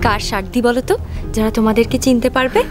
কার সারথি বলো তো, যারা তোমাদেরকে চিনতে পারবে?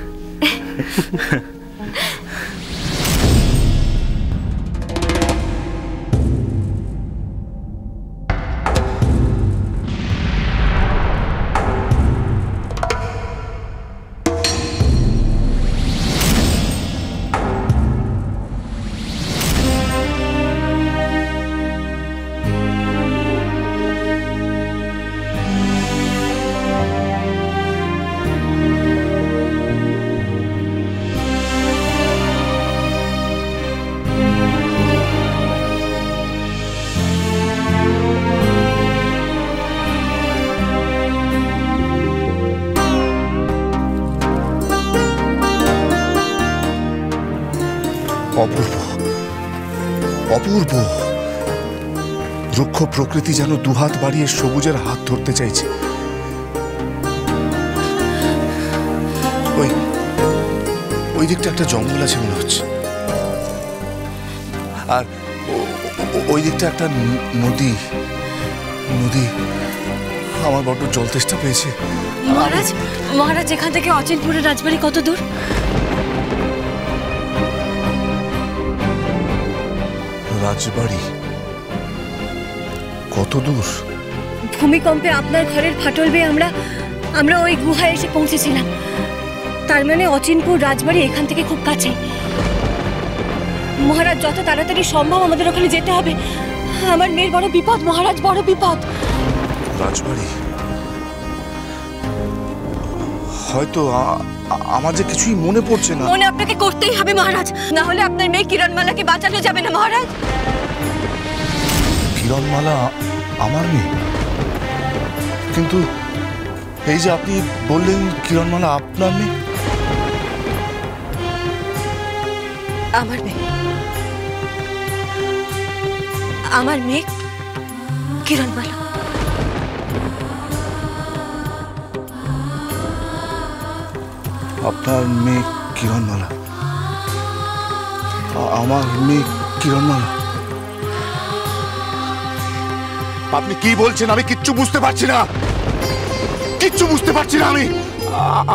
অপূর্ব, অপূর্ব। রুক্ষ প্রকৃতি যেন দুহাত বাড়িয়ে সবুজের হাত ধরতে চাইছে। ওই ওই দিকটা একটা জঙ্গল আছে মনে হচ্ছে, আর ওই দিকটা একটা নদী। নদী। আমার বড্ড জল তেষ্টা পেয়েছে। মহারাজ, মহারাজ এখান থেকে অচিনপুরের রাজবাড়ি কত দূর? রাজবাড়ি কত দূর? ভূমিকম্পে আপনার ঘরের ফাটল বেয়ে আমরা ওই গুহায় এসে পৌঁছেছিলাম। তার মানে অচিনপুর রাজবাড়ি এখান থেকে খুব কাছে। মহারাজ, যত তাড়াতাড়ি সম্ভব আমাদের ওখানে যেতে হবে। আমার মেয়ের বড় বিপদ মহারাজ, বড় বিপদ। রাজবাড়ি? হয়তো আমার যে কিছুই মনে পড়ছে না। মনে আপনাকে করতেই হবে মহারাজ, না হলে আপনার মেয়ে কিরণমালাকে বাঁচানো যাবে না মহারাজ। কিরণমালা আমার মেয়ে? কিন্তু এই যে আপনি বললেন কিরণমালা আপনার মেয়ে। আমার মেয়ে, আমার মেয়ে কিরণমালা। আপনার মেয়ে কিরণমালা? আমার মেয়ে কিরণমালা? আপনি কি বলছেন? আমি কিচ্ছু বুঝতে পারছি না, কিচ্ছু বুঝতে পারছি না।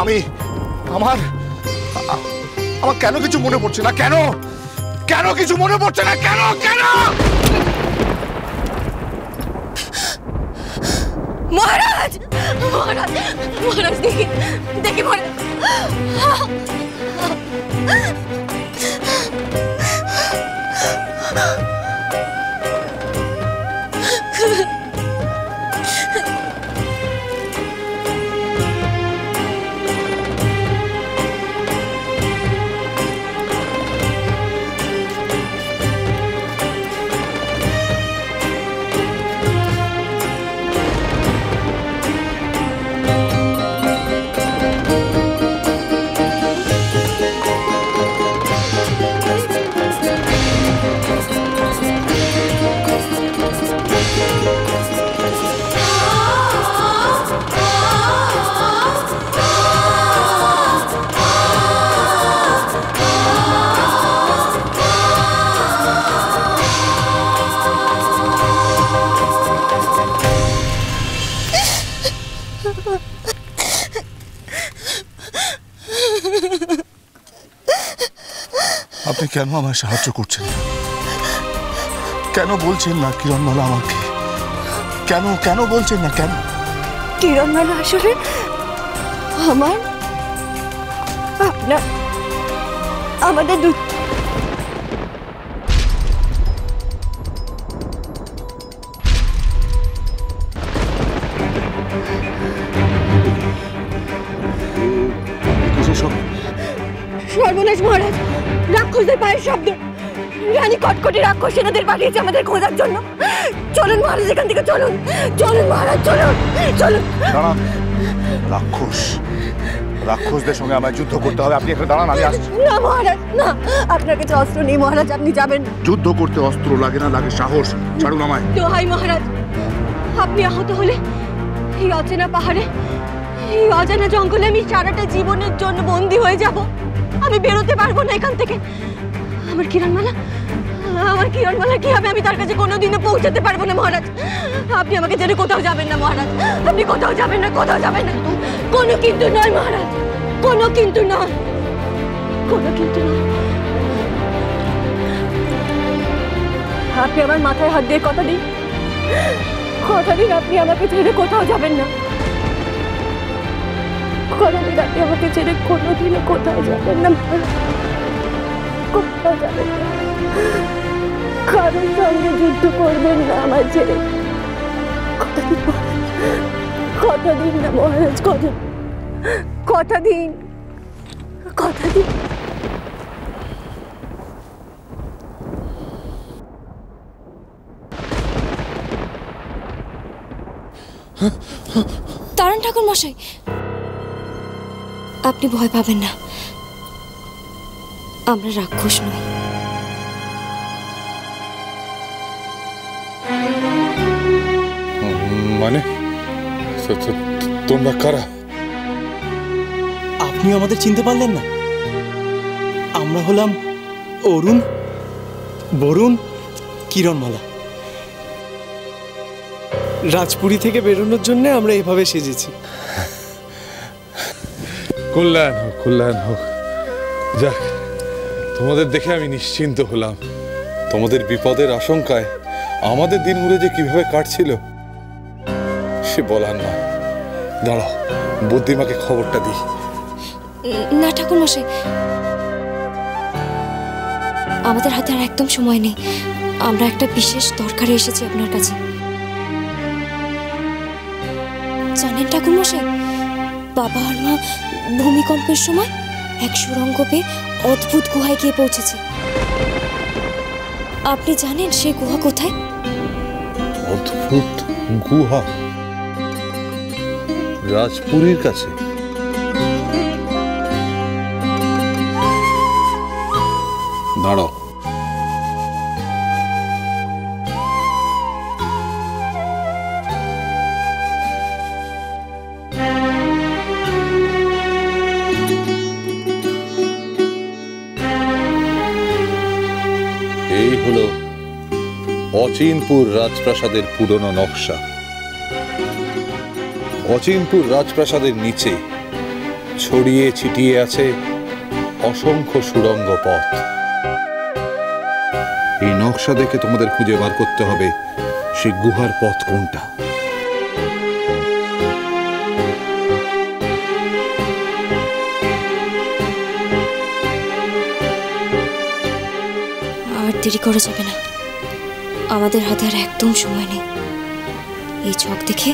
আমি আমার কেন কিছু মনে পড়ছে না? কেন কেন কিছু মনে পড়ছে না? কেন কেন? মহারাজ, মহারাজ, মহারাজ, দেখি দেখি মহারাজ। আপনি কেন আমায় সাহায্য করছেন না? কেন বলছেন না কিরণমালা আমাকে? কেন কেন বলছেন না? কেন? কিরণমালা আসলে আমার, আপনার, আমাদের দুই। সর্বনাশ মহারাজ, রাক্ষসদের পায়ের শব্দ। রানী কটকটি রাক্ষস সেনাদের পাঠিয়েছে আমাদের খোঁজার জন্য। চলুন মহারাজ, এখান থেকে চলুন, চলুন মহারাজ, চলুন চলুন। দাঁড়ান। রাক্ষস? রাক্ষসদের সঙ্গে আমায় যুদ্ধ করতে হবে? আপনি এখানে দাঁড়ান, আমি আসছি। না মহারাজ, না, আপনার কাছে অস্ত্র নেই মহারাজ, আপনি যাবেন। যুদ্ধ করতে অস্ত্র লাগে না, লাগে সাহস। ছাড়ুন আমায়। দোহাই মহারাজ, আপনি আহত হলে এই অচেনা পাহাড়ে, এই অজানা জঙ্গলে আমি সারাটা জীবনের জন্য বন্দী হয়ে যাব। আমি বেরোতে পারবো না এখান থেকে। আমার কিরণমালা, আমার কিরণমালা কি হবে? আমি তার কাছে কোনোদিনও পৌঁছাতে পারবো না মহারাজ। আপনি আমাকে ছেড়ে কোথাও যাবেন না মহারাজ, আপনি কোথাও যাবেন না, কোথাও যাবেন না। কোনো কিন্তু নয় মহারাজ, কোনো কিন্তু নয়, কোনো কিন্তু নয়। আপনি আমার মাথায় হাত দিয়ে কথা দিন, কথা দিন আপনি আমাকে ছেড়ে কোথাও যাবেন না, কথা দিন আপনি আমাকে ছেড়ে কোনোদিনও কোথাও যাবেন না, কোথাও যাবেন না, কারোর সঙ্গে যুদ্ধ করবেন না আমার ছেড়ে। কথা দিন মহারাজ, কথা দিন না মহারাজ, কথা কথা দিন, কথা দিন। তারান ঠাকুর মশাই, আপনি ভয় পাবেন না, আমরা রাক্ষস নই। মানে তোমরা কারা? আপনি আমাদের চিনতে পারলেন না? আমরা হলাম অরুণ, বরুণ, কিরণমালা। রাজপুরী থেকে বেরোনোর জন্য আমরা এভাবে সেজেছি। কল্যাণ হোক, কল্যাণ হোক। যাক, তোমাদের দেখে আমি নিশ্চিন্ত হলাম। তোমাদের বিপদের আশঙ্কায় আমাদের দিনগুলো যে কিভাবে কাটছিল সে বলার না। দাঁড়াও, বুদ্ধিমাকে খবরটা দিই। না ঠাকুর মশাই, আমাদের হাতে আর একদম সময় নেই। আমরা একটা বিশেষ দরকারে এসেছি আপনার কাছে। জানেন ঠাকুর মশাই, বাবা আর মা ভূমিকম্পের সময় এক সুড়ঙ্গ পেয়ে অদ্ভুত গুহায় গিয়ে পৌঁছেছে। আপনি জানেন সেই গুহা কোথায়? অদ্ভুত গুহা রাজপুরীর কাছে? দাঁড়াও, এই হলো অচিনপুর রাজপ্রাসাদের পুরনো নকশা। অচিনপুর রাজপ্রাসাদের নিচে ছড়িয়ে ছিটিয়ে আছে অসংখ্য সুড়ঙ্গ পথ। এই নকশা দেখে তোমাদের খুঁজে বার করতে হবে সেই গুহার পথ কোনটা। আর দেরি করা যাবে না, আমাদের হাতে আর একদম সময় নেই। এই ছক দেখে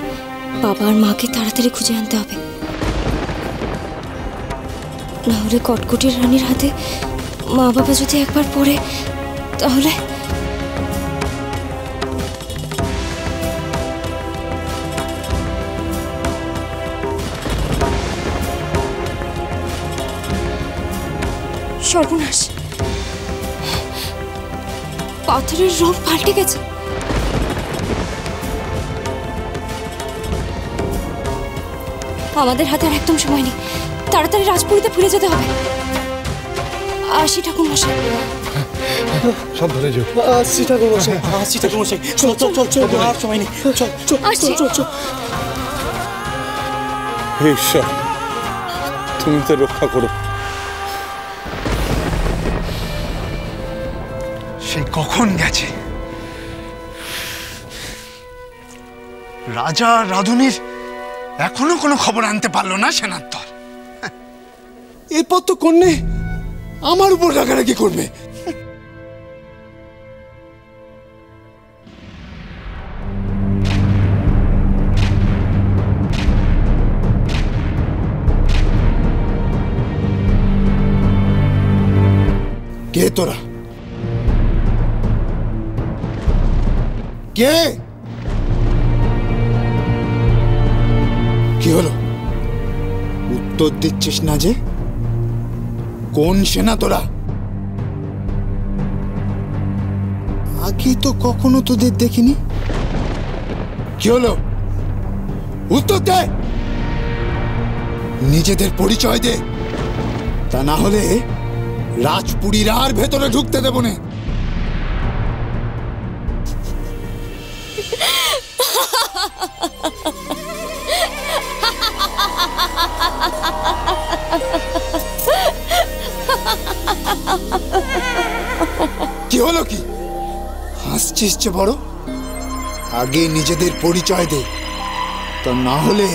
বাবা আর মাকে তাড়াতাড়ি খুঁজে আনতে হবে, নাহলে কটকটির রানীর হাতে মা বাবা যদি একবার পড়ে তাহলে। সর্বনাশ, পাথরের রং পাল্টে গেছে। আমাদের হাতে আর একদম সময় নেই, তাড়াতাড়ি রাজপুরীতে ফিরে যেতে হবে। আসি ঠাকুর মশাই। সাবধানে যাও। আসছি ঠাকুর মশাই, আসছি ঠাকুর মশাই। চল চল চল চল, আর সময় নেই। চল চল আসছি। চল চল। হে ঈশ্বর, তুমি তো রক্ষা করো। সে কখন গেছে? রাজা রাধুনির এখনো কোনো খবর আনতে পারলো না সেনার। এরপর তো কন্যে আমার উপর রাগারাগি করবে। কে তোরা? কে? কি হলো? উত্তর দিচ্ছিস না যে? কোন সেনা তোরা? আগে তো কখনো তোদের দেখিনি। কি হলো? উত্তর দে, নিজেদের পরিচয় দে, তা না হলে রাজপুরীর আর ভেতরে ঢুকতে দেব না। হচ্ছিস যে বড়, আগে নিজেদের পরিচয় দে, তা না হলে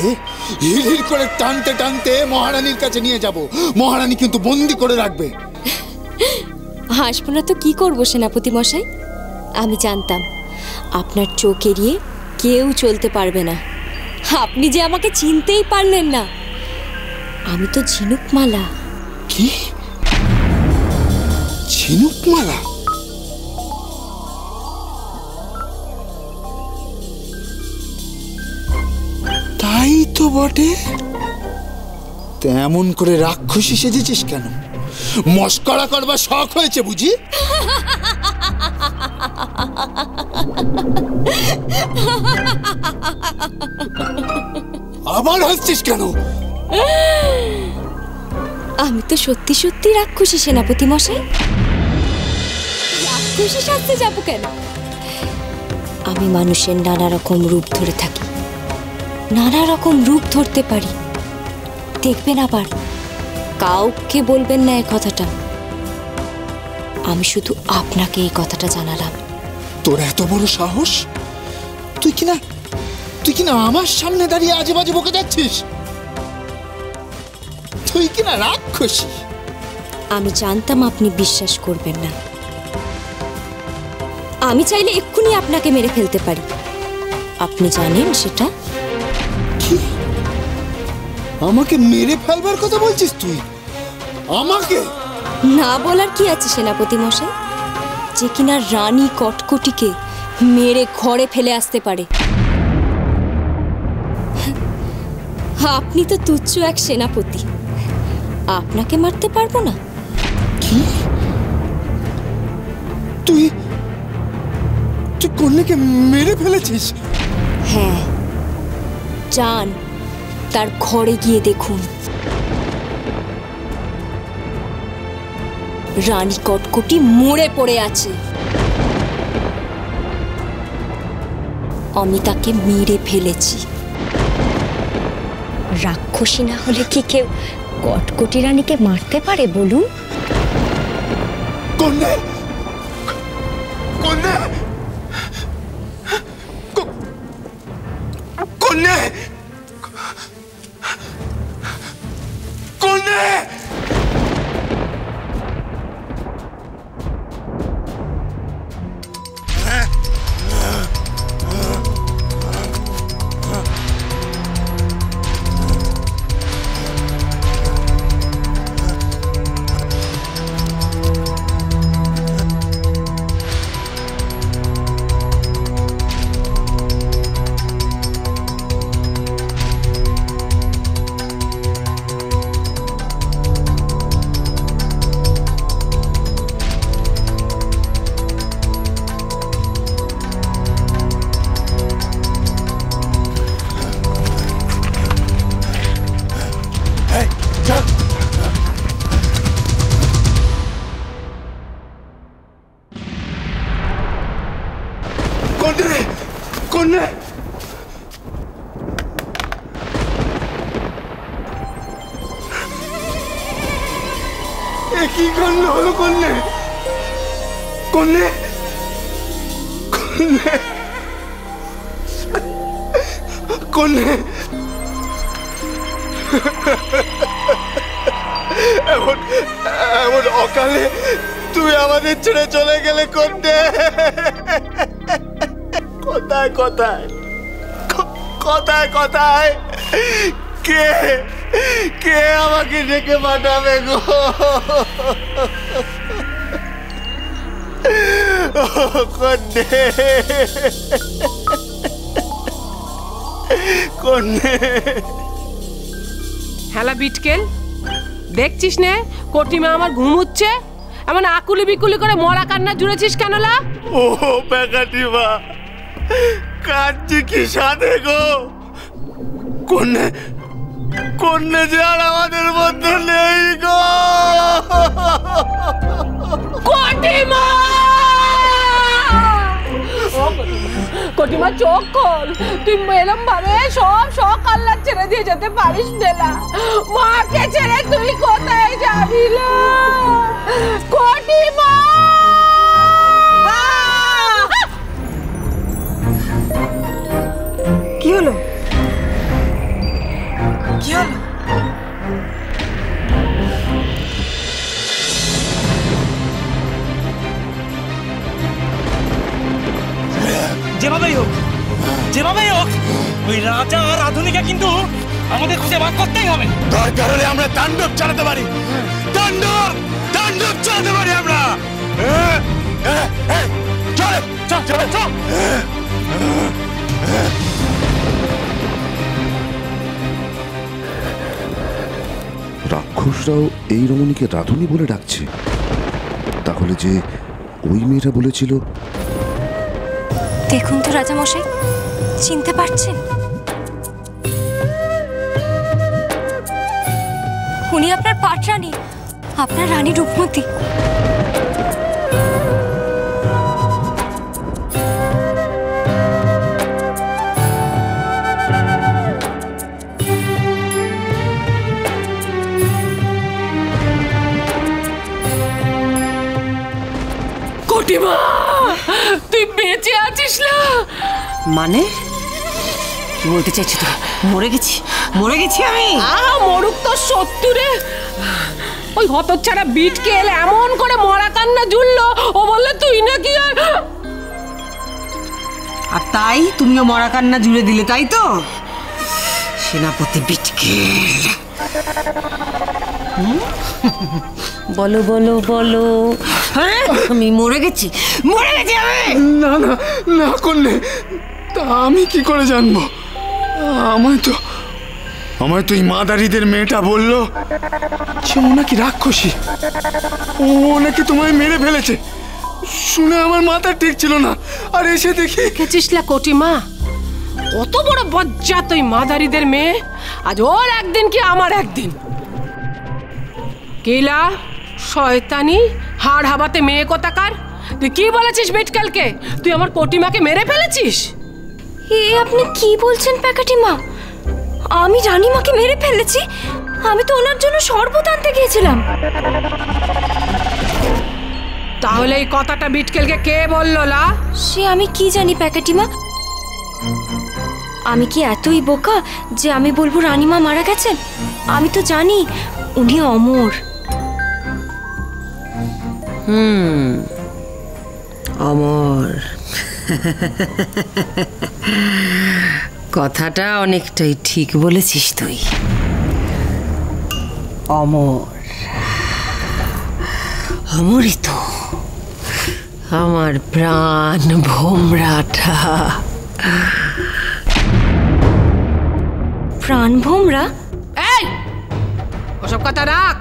হিড় করে টানতে টানতে মহারানীর কাছে নিয়ে যাব। মহারানী কিন্তু বন্দি করে রাখবে। হাসবো না তো কি করবো সেনাপতি মশাই? আমি জানতাম আপনার চোখ এড়িয়ে কেউ চলতে পারবে না। আপনি যে আমাকে চিনতেই পারলেন না। আমি তো ঝিনুকমালা। কি? ঝিনুকমালা? তাই তো বটে। তেমন করে রাক্ষসী সেজেছিস কেন? মস্করা করবার শখ হয়েছে বুঝি? আবার হাসছিস কেন? আমি তো সত্যি সত্যি রাক্ষসী সেনাপতি মশাই। রাক্ষসী সাজতে যাবো কেন? আমি মানুষের নানা রকম রূপ ধরে থাকি, নানা রকম রূপ ধরতে পারি। দেখবেন আবার কাউকে বলবেন না এই কথাটা। আমি শুধু আপনাকে এই কথাটা জানালাম। তোর এত বড় সাহস? তুই কিনা আমার সামনে দাঁড়িয়ে আজে বাজে বকে যাচ্ছিস? তুই কিনা রাক্ষসী? আমি জানতাম আপনি বিশ্বাস করবেন না। আমি চাইলে এক্ষুনি আপনাকে মেরে ফেলতে পারি। আপনি জানেন সেটা? কি? আমাকে মেরে ফেলবার কথা বলছিস তুই? আমাকে? না বলার কি আছে সেনাপতি মশাই? যে কিনা রানী কটকটিকে মেরে ঘরে ফেলে আসতে পারে। আপনি তো তুচ্ছ এক সেনাপতি, আপনাকে মারতে পারবো না। কি? তুই কন্যাকে মেরে ফেলেছিস? হ্যাঁ, যান তার ঘরে গিয়ে দেখুন। রানী কটকটি মরে পড়ে আছে। আমি তাকে মেরে ফেলেছি। রাক্ষসী না হলে কি কেউ কটকটি রানীকে মারতে পারে বলুন? কন্যা! কন্যা! কন্যা! কন্যা! কন্যা! কি কাণ্ড হলো কন্যা? কন্যা! কন্যা! কন্যা! এমন অকালে তুই আমাদের ছেড়ে চলে গেলে কন্যা। কোথায় কোথায় কোথায় কোথায় কে কে আমাকে ডেকে পাঠাবে গো? কন্যা! কন্যা! হ্যালা বিটকেল, দেখছিস নে কটিমা আমার ঘুমুচ্ছে, এমন আকুলি বিকুলি করে মরা কান্না জুড়েছিস কেন লা? ও বেকাটিমা, কাঁদছি কি সাথে গো? কন্যা! কন্যা যে আর আমাদের মধ্যে নেই গো। কটিমা! কটিমা চোখ খোল, তুই এরম ভাবে সব শখ আল্লাহ ছেড়ে দিয়ে যেতে পারিস না। মাকে ছেড়ে তুই কোথায় যাবি? কটিমা! কি হলো? যেভাবেই হোক ওই রাজা আর রাধুনিকে কিন্তু আমাদের খুঁজে বার করতেই হবে। দরকার হলে আমরা তাণ্ডব চালাতে পারি, তাণ্ডব চালাতে পারি আমরা। চল। রাক্ষসরাও এই রমণীকে রাধুনী বলে ডাকছে, তাহলে যে ওই মেয়েটা বলেছিল। দেখুন তো রাজামশাই, চিনতে পারছেন? উনি আপনার পাটরানী, আপনার রানী রূপমতী। কটিমা, তুই বেঁচে আছিস না? মানে কি বলতে চাইছি? তুই মরে গেছি আমি? মরুক তো সত্তরে। ওই হতচ্ছাড়া বিটকে এলে এমন করে মরা কান্না জুড়লো, ও বললে তুই নাকি আর তাই তুমিও মরা কান্না জুড়ে দিলে, তাই তো? সেনাপতি বিটকে, বলো বলো বলো। হ্যাঁ, আমি মরে গেছি আমি। না করলে তা আমি কি করে জানবো? আমায় তো এই মাদারিদের মেয়েটা বললো যে ও নাকি রাক্ষসী, ও নাকি তোমায় মেরে ফেলেছে। শুনে আমার মাথা ঠিক ছিল না, আর এসে দেখি। দেখেছিস না কটিমা, কত বড় বজ্জাত ওই মাদারিদের মেয়ে। আজ ওর একদিন কি আমার একদিন। কেলা শয়তানি হাড় হাবাতে মেয়ে কোথাকার। তুই কি বলেছিস বিটকেলকে? তুই আমার কটিমাকে মেরে ফেলেছিস? এ আপনি কি বলছেন প্যাকাটিমা? আমি রানীমাকে মেরে ফেলেছি? আমি তো ওনার জন্য শরবত আনতে গিয়েছিলাম। তাহলে এই কথাটা বিটকেলকে কে বললো? লা সে আমি কি জানি প্যাকাটিমা। আমি কি এতই বোকা যে আমি বলবো রানীমা মারা গেছেন? আমি তো জানি উনি অমর। অমর কথাটা অনেকটাই ঠিক বলেছিস তুই। অমরই তো আমার প্রাণ ভোমরাটা। প্রাণ ভোমরা? এই ওসব কথা রাখ,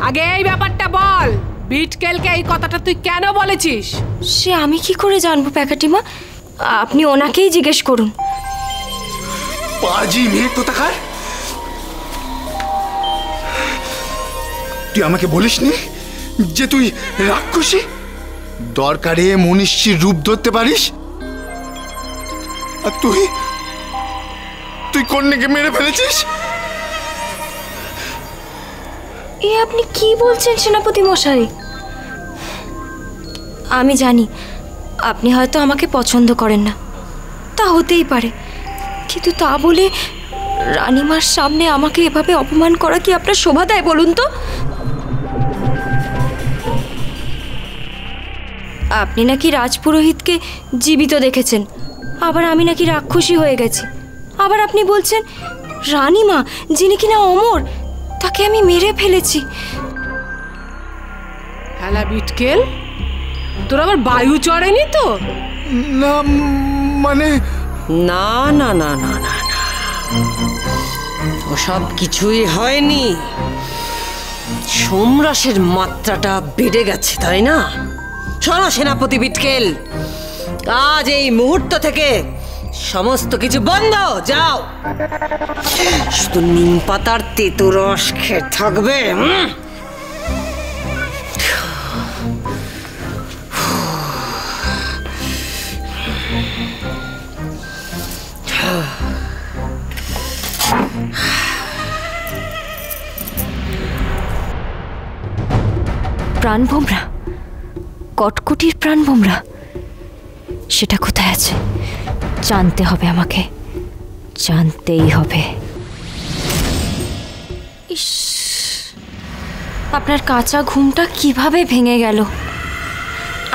আগে এই ব্যাপারটা বল। বিটকেলকে এই কথাটা তুই কেন বলেছিস? সে আমি কি করে জানবো প্যাকাটিমা? আপনি ওনাকেই জিজ্ঞেস করুন। পাজি মেয়ে কোথাকার! তুই আমাকে বলিসনি যে তুই রাক্ষসী? দরকারে মনীষীর রূপ ধরতে পারিস, আর তুই কন্যাকে মেরে ফেলেছিস। এ আপনি কি বলছেন সেনাপতি মশাই? আমি জানি আপনি হয়তো আমাকে পছন্দ করেন না, তা হতেই পারে, কিন্তু তা বলে রানীমার সামনে আমাকে এভাবে অপমান করা কি আপনার শোভা দেয় বলুন তো? আপনি নাকি রাজপুরোহিতকে জীবিত দেখেছেন, আবার আমি নাকি রাক্ষসী হয়ে গেছি। আবার আপনি বলছেন রানীমা, যিনি কিনা অমর, তাকে আমি মেরে ফেলেছি। হ্যালা বিটকেল, তোর আবার বায়ু চড়েনি তো? না মানে না না না না না না, ওসব কিছুই হয়নি। সোমরসের মাত্রাটা বেড়ে গেছে, তাই না? শোনো সেনাপতি বিটকেল, আজ এই মুহূর্ত থেকে সমস্ত কিছু বন্ধ। যাও, শুধু নিম পাতার তেতো রস খেয়ে থাকবে। প্রাণভোমরা, কটকটির প্রাণভোমরা, সেটা কোথায় আছে? জানতে হবে, আমাকে জানতেই হবে। ইস, আপনার কাঁচা ঘুমটা কিভাবে ভেঙে গেল।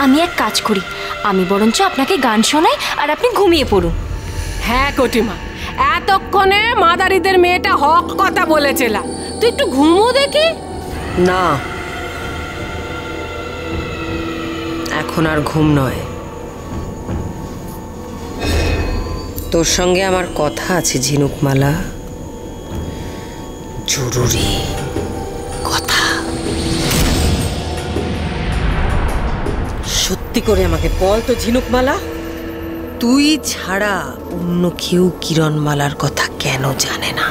আমি এক কাজ করি, আমি বরঞ্চ আপনাকে গান শোনাই আর আপনি ঘুমিয়ে পড়ুন। হ্যাঁ কটিমা, এতক্ষণে মাদারিদের মেয়েটা হক কথা বলেছিলাম, তুই একটু ঘুমো দেখি। না, এখন আর ঘুম নয়, তোর সঙ্গে আমার কথা আছে ঝিনুকমালা, জরুরি কথা। সত্যি করে আমাকে বল তো ঝিনুকমালা, তুই ছাড়া অন্য কেউ কিরণমালার কথা কেন জানে না?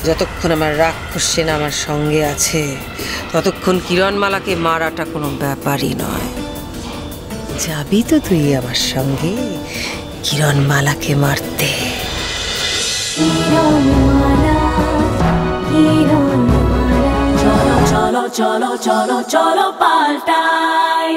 যতক্ষণ আমার রাক্ষস সেনা আমার সঙ্গে আছে ততক্ষণ কিরণমালাকে মারাটা কোনো ব্যাপারই নয়। যাবি তো তুই আমার সঙ্গে কিরণমালাকে মারতে? চলো চলো চলো চলো চলো পাল্টাই।